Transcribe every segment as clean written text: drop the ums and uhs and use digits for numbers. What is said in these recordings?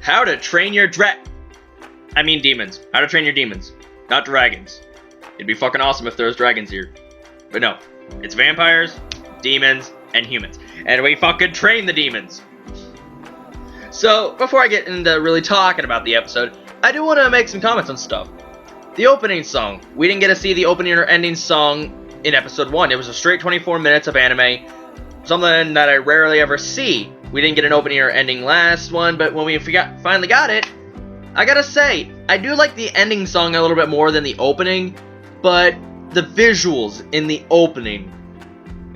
How to Train Your Demons. How to Train Your Demons. Not dragons. It'd be fucking awesome if there was dragons here. But no. It's vampires, demons, and humans. And we fucking train the demons. So, before I get into really talking about the episode, I do want to make some comments on stuff. The opening song. We didn't get to see the opening or ending song in episode 1. It was a straight 24 minutes of anime. Something that I rarely ever see. We didn't get an opening or ending last one, but when we finally got it, I gotta say, I do like the ending song a little bit more than the opening, but the visuals in the opening,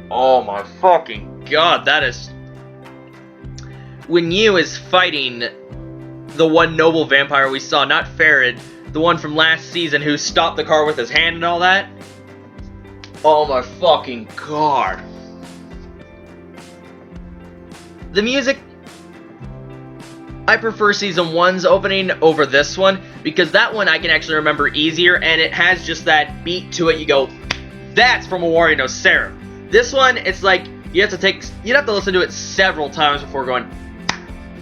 oh my fucking god, that is... When Yu is fighting the one noble vampire we saw, not Ferid, the one from last season who stopped the car with his hand and all that, oh my fucking god. The music, I prefer Season 1's opening over this one, because that one I can actually remember easier, and it has just that beat to it. You go, that's from終わりのセラフ. This one, it's like, you'd have to listen to it several times before going,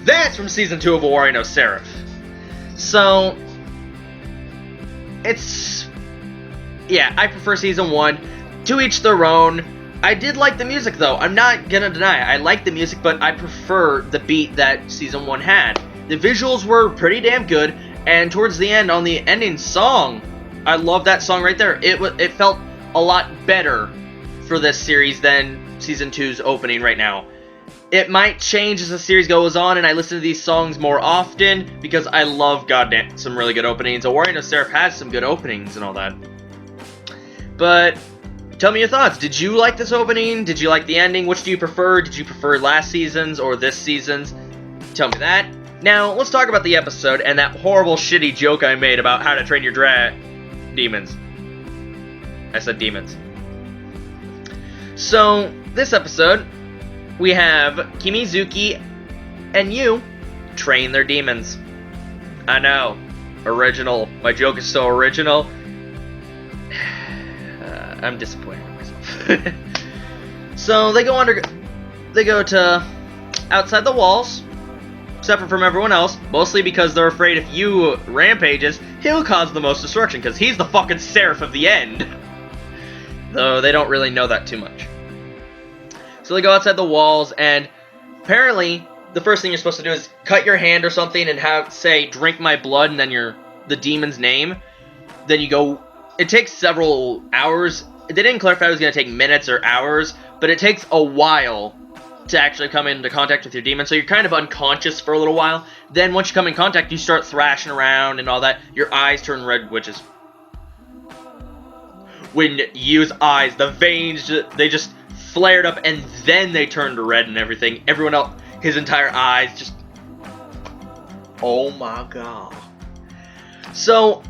that's from Season 2 of終わりのセラフ. So, it's, yeah, I prefer Season 1. To each their own. I did like the music, though. I'm not gonna deny it. I like the music, but I prefer the beat that Season 1 had. The visuals were pretty damn good, and towards the end, on the ending song, I love that song right there. It felt a lot better for this series than Season 2's opening right now. It might change as the series goes on, and I listen to these songs more often, because I love goddamn some really good openings.終わりのセラフhas some good openings and all that. But... tell me your thoughts. Did you like this opening? Did you like the ending? Which do you prefer? Did you prefer last season's or this season's? Tell me that. Now, let's talk about the episode and that horrible, shitty joke I made about how to train your demons. I said demons. So, this episode, we have Kimizuki and Yu train their demons. I know. Original. My joke is so original. I'm disappointed in myself. So they go to outside the walls, separate from everyone else, mostly because they're afraid if Yu rampages, he'll cause the most destruction, because he's the fucking Seraph of the end. Though they don't really know that too much. So they go outside the walls, and apparently the first thing you're supposed to do is cut your hand or something and say, drink my blood, and then the demon's name. Then you go. It takes several hours. They didn't clarify if it was going to take minutes or hours, but it takes a while to actually come into contact with your demon, so you're kind of unconscious for a little while. Then once you come in contact, you start thrashing around and all that. Your eyes turn red, which is... when Yu's eyes, the veins, they just flared up, and then they turned red and everything. Everyone else, his entire eyes just... oh my god. So...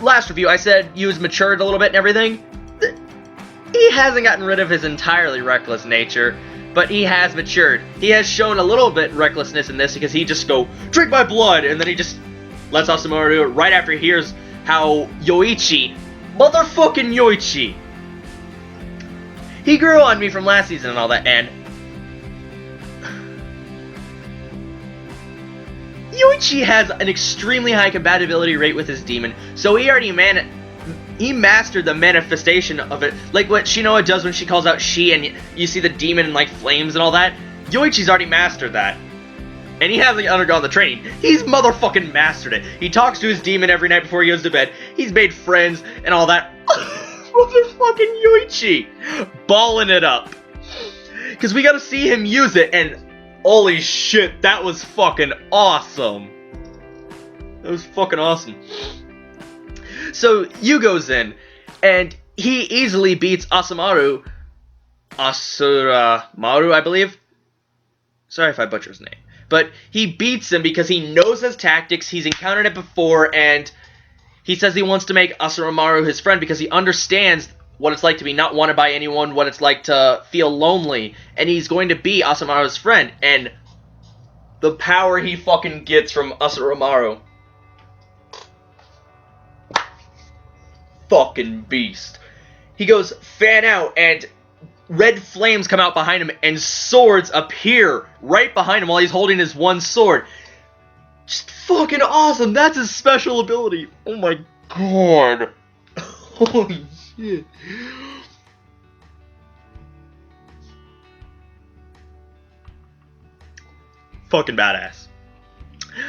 last review, I said Yu's matured a little bit and everything. He hasn't gotten rid of his entirely reckless nature, but he has matured. He has shown a little bit recklessness in this, because he just go, drink my blood, and then he just lets Asumaru do it right after he hears how motherfucking Yuichi, he grew on me from last season and all that, and Yuichi has an extremely high compatibility rate with his demon, so he already mastered the manifestation of it, like what Shinoa does when she calls out she, and you see the demon in like flames and all that. Yuichi's already mastered that, and he hasn't undergone the training. He's motherfucking mastered it. He talks to his demon every night before he goes to bed. He's made friends and all that. Motherfucking Yuichi, balling it up, because we got to see him use it, and holy shit, that was fucking awesome. That was fucking awesome. So, Yu goes in, and he easily beats Asuramaru, I believe. Sorry if I butcher his name. But he beats him because he knows his tactics, he's encountered it before, and he says he wants to make Asuramaru his friend because he understands what it's like to be not wanted by anyone, what it's like to feel lonely, and he's going to be Asuramaru's friend, and the power he fucking gets from Asuramaru. Fucking beast. He goes fan out, and red flames come out behind him, and swords appear right behind him while he's holding his one sword. Just fucking awesome. That's his special ability. Oh my god. Holy shit. Fucking badass.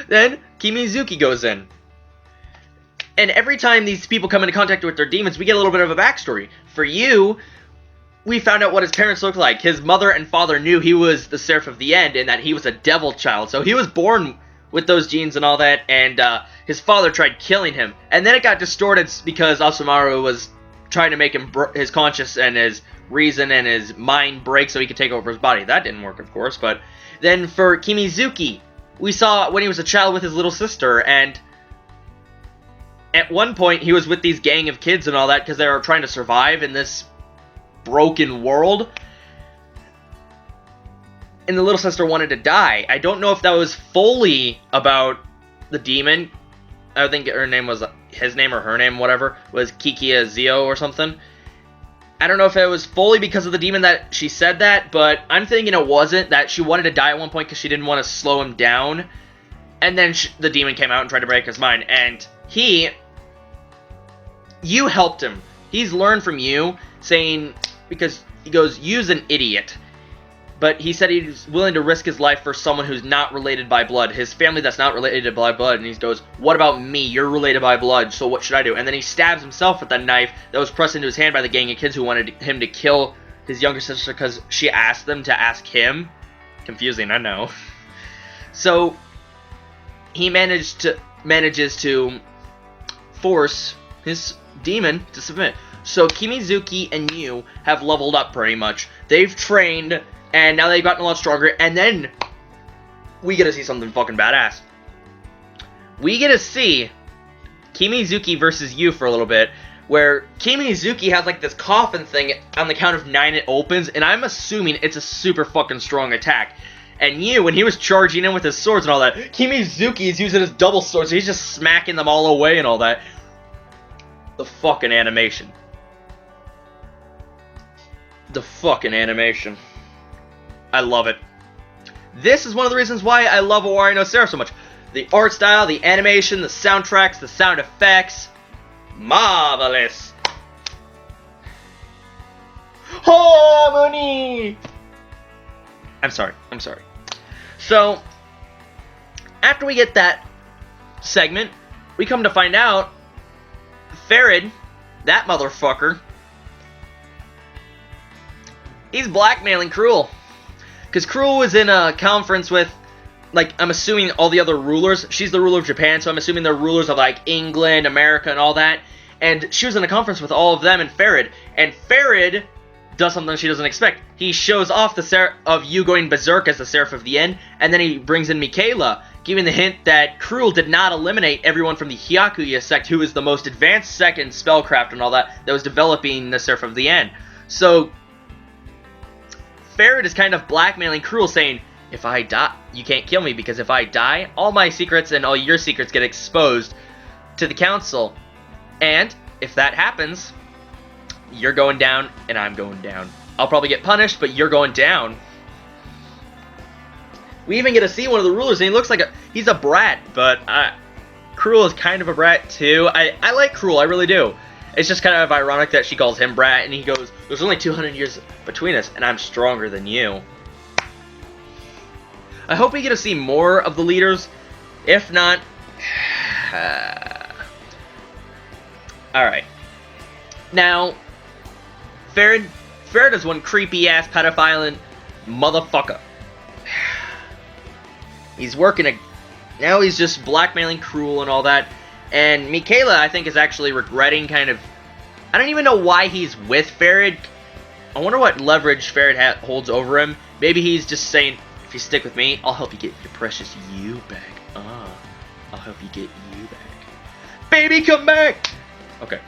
Then Kimizuki goes in. And every time these people come into contact with their demons, we get a little bit of a backstory. For you, we found out what his parents looked like. His mother and father knew he was the Seraph of the End and that he was a devil child. So he was born with those genes and all that, and his father tried killing him. And then it got distorted because Asumaru was trying to make him his conscience and his reason and his mind break so he could take over his body. That didn't work, of course. But then for Kimizuki, we saw when he was a child with his little sister, and at one point he was with these gang of kids and all that because they were trying to survive in this broken world. And the little sister wanted to die. I don't know if that was fully about the demon. I think her name was, his name or her name, whatever, was Kikia Zio or something. I don't know if it was fully because of the demon that she said that, but I'm thinking it wasn't, that she wanted to die at one point because she didn't want to slow him down. And then the demon came out and tried to break his mind. And you helped him. He's learned from you, saying, because he goes, you's an idiot. But he said he's willing to risk his life for someone who's not related by blood. His family that's not related by blood. And he goes, what about me? You're related by blood, so what should I do? And then he stabs himself with that knife that was pressed into his hand by the gang of kids who wanted him to kill his younger sister because she asked them to ask him. Confusing, I know. So he manages to force his demon to submit. So Kimizuki and you have leveled up pretty much. They've trained, and now they've gotten a lot stronger, and then we get to see something fucking badass. We get to see Kimizuki versus you for a little bit, where Kimizuki has like this coffin thing. On the count of 9 it opens, and I'm assuming it's a super fucking strong attack. And you, when he was charging in with his swords and all that, Kimizuki is using his double sword, so he's just smacking them all away and all that. The fucking animation. The fucking animation. I love it. This is one of the reasons why I love Owari no Seraph so much. The art style, the animation, the soundtracks, the sound effects. Marvelous. Harmony! I'm sorry. So, after we get that segment, we come to find out Ferid, that motherfucker, he's blackmailing Krul. Because Krul was in a conference with, like, I'm assuming all the other rulers. She's the ruler of Japan, so I'm assuming they're rulers of, like, England, America, and all that. And she was in a conference with all of them and Ferid. And Ferid does something she doesn't expect. He shows off the of you going berserk as the Seraph of the End, and then he brings in Michaela, giving the hint that Krul did not eliminate everyone from the Hyakuya sect, who is the most advanced sect in spellcraft and all that was developing the Seraph of the End. So Ferid is kind of blackmailing Krul, saying, if I die, you can't kill me, because if I die, all my secrets and all your secrets get exposed to the council. And if that happens, you're going down and I'm going down. I'll probably get punished, but you're going down. We even get to see one of the rulers, and he looks like he's a brat, but Krul is kind of a brat too. I like Krul, I really do. It's just kind of ironic that she calls him brat, and he goes, there's only 200 years between us, and I'm stronger than you. I hope we get to see more of the leaders. If not, alright. Now, Ferid is one creepy-ass pedophile motherfucker. He's working now he's just blackmailing Krul and all that. And Michaela, I think, is actually regretting kind of... I don't even know why he's with Ferid. I wonder what leverage Ferid holds over him. Maybe he's just saying, if you stick with me, I'll help you get your precious you back. I'll help you get you back. Baby, come back! Okay.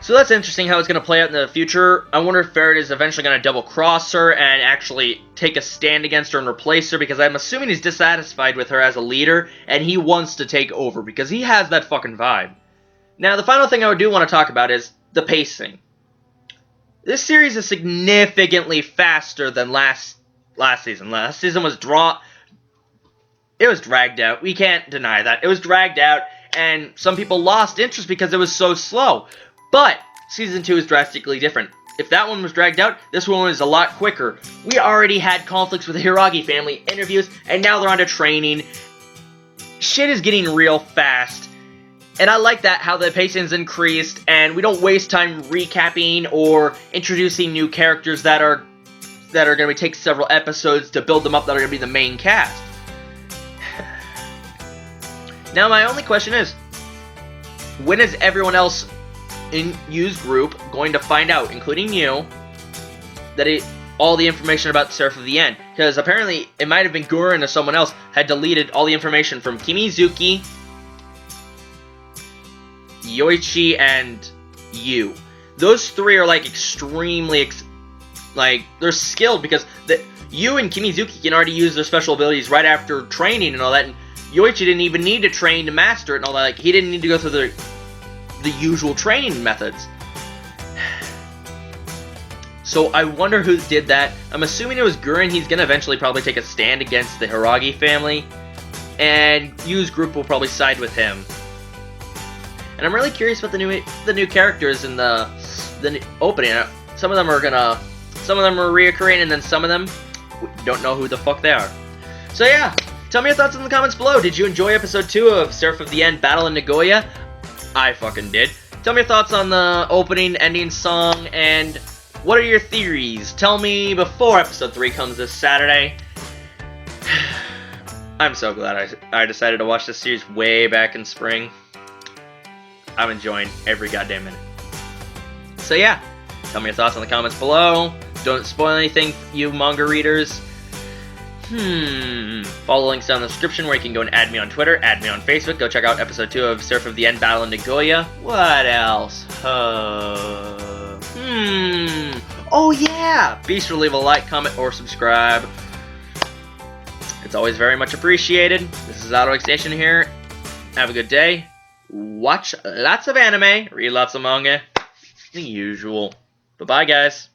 So that's interesting how it's going to play out in the future. I wonder if Ferid is eventually going to double-cross her and actually take a stand against her and replace her, because I'm assuming he's dissatisfied with her as a leader, and he wants to take over, because he has that fucking vibe. Now, the final thing I do want to talk about is the pacing. This series is significantly faster than last season. Last season was it was dragged out. We can't deny that. It was dragged out, and some people lost interest because it was so slow. But Season 2 is drastically different. If that one was dragged out, this one was a lot quicker. We already had conflicts with the Hiragi family, interviews, and now they're on to training. Shit is getting real fast. And I like that, how the pacing's increased, and we don't waste time recapping or introducing new characters that are going to take several episodes to build them up that are going to be the main cast. Now my only question is, when is everyone else in Yu's group going to find out, including you, that all the information about the Seraph of the End? Because apparently it might have been Gurren or someone else had deleted all the information from Kimizuki, Yuichiro, and Yu. Those three are like extremely they're skilled, because Yu and Kimizuki can already use their special abilities right after training and all that, and Yuichiro didn't even need to train to master it and all that. Like, he didn't need to go through the usual training methods. So I wonder who did that. I'm assuming it was Gurren. He's gonna eventually probably take a stand against the Hiragi family, and Yu's group will probably side with him. And I'm really curious about the new characters in the opening. Some of them are reoccurring, and then some of them we don't know who the fuck they are. So yeah, tell me your thoughts in the comments below. Did you enjoy episode 2 of Seraph of the End Battle in Nagoya? I fucking did. Tell me your thoughts on the opening, ending song, and what are your theories? Tell me before episode 3 comes this Saturday. I'm so glad I decided to watch this series way back in spring. I'm enjoying every goddamn minute. So yeah, tell me your thoughts in the comments below. Don't spoil anything, you manga readers. Follow the links down in the description where you can go and add me on Twitter, add me on Facebook. Go check out episode 2 of Seraph of the End Battle in Nagoya. What else? Oh yeah! Be sure to leave a like, comment, or subscribe. It's always very much appreciated. This is AutoXstation here. Have a good day. Watch lots of anime, read lots of manga, the usual. Bye-bye, guys.